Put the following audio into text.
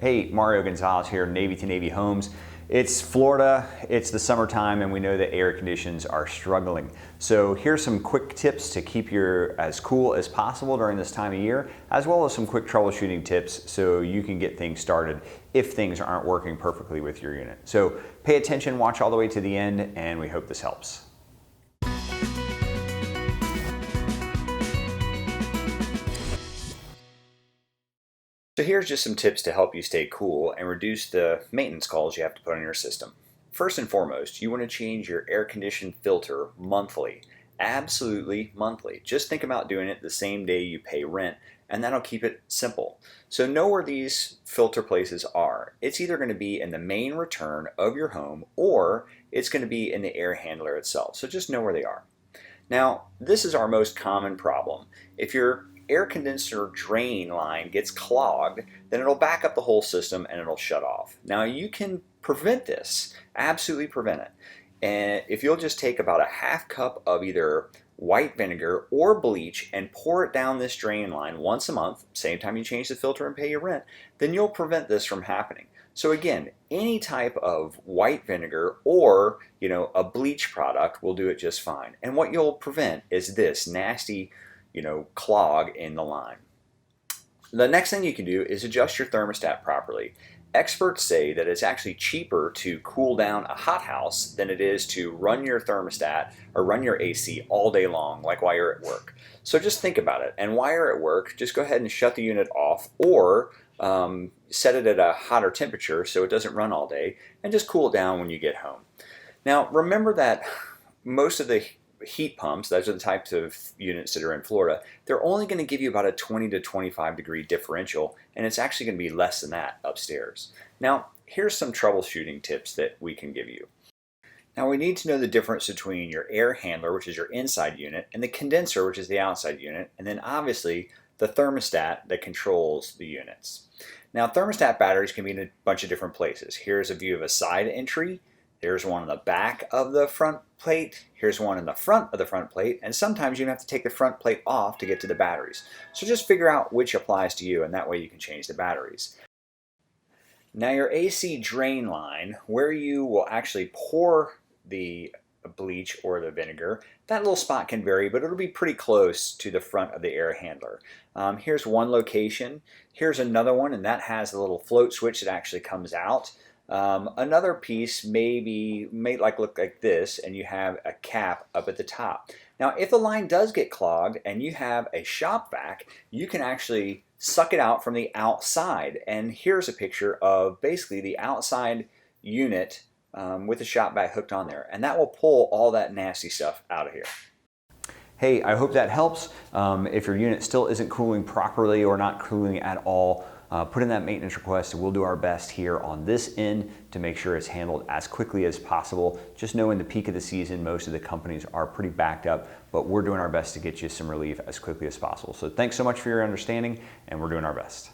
Hey, Mario Gonzalez here, Navy to Navy Homes. It's Florida, it's the summertime, and we know that air conditions are struggling. So here's some quick tips to keep you as cool as possible during this time of year, as well as some quick troubleshooting tips so you can get things started if things aren't working perfectly with your unit. So pay attention, watch all the way to the end, and we hope this helps. So here's just some tips to help you stay cool and reduce the maintenance calls you have to put on your system. First and foremost, you want to change your air conditioning filter monthly. Absolutely monthly. Just think about doing it the same day you pay rent, and that'll keep it simple. So know where these filter places are. It's either going to be in the main return of your home or it's going to be in the air handler itself. So just know where they are. Now, this is our most common problem. If your air condenser drain line gets clogged, then it'll back up the whole system and it'll shut off. Now you can prevent this, absolutely prevent it. And if you'll just take about a half cup of either white vinegar or bleach and pour it down this drain line once a month, same time you change the filter and pay your rent, then you'll prevent this from happening. So again, any type of white vinegar or a bleach product will do it just fine. And what you'll prevent is this nasty clog in the line. The next thing you can do is adjust your thermostat properly. Experts say that it's actually cheaper to cool down a hothouse than it is to run your thermostat or run your AC all day long, like while you're at work. So just think about it. And while you're at work, just go ahead and shut the unit off or set it at a hotter temperature so it doesn't run all day, and just cool it down when you get home. Now remember that most of the heat pumps, those are the types of units that are in Florida, they're only going to give you about a 20 to 25 degree differential, and it's actually going to be less than that upstairs. Now, here's some troubleshooting tips that we can give you. Now, we need to know the difference between your air handler, which is your inside unit, and the condenser, which is the outside unit, and then obviously the thermostat that controls the units. Now, thermostat batteries can be in a bunch of different places. Here's a view of a side entry. There's one in the back of the front plate. Here's one in the front of the front plate. And sometimes you have to take the front plate off to get to the batteries. So just figure out which applies to you, and that way you can change the batteries. Now your AC drain line, where you will actually pour the bleach or the vinegar, that little spot can vary, but it'll be pretty close to the front of the air handler. Here's one location. Here's another one, and that has a little float switch that actually comes out. Another piece may look like this, and you have a cap up at the top. Now if the line does get clogged and you have a shop vac, you can actually suck it out from the outside, and here's a picture of basically the outside unit with the shop vac hooked on there, and that will pull all that nasty stuff out of here. Hey, I hope that helps. If your unit still isn't cooling properly or not cooling at all, put in that maintenance request, and we'll do our best here on this end to make sure it's handled as quickly as possible. Just know in the peak of the season, most of the companies are pretty backed up, but we're doing our best to get you some relief as quickly as possible. So thanks so much for your understanding, and we're doing our best.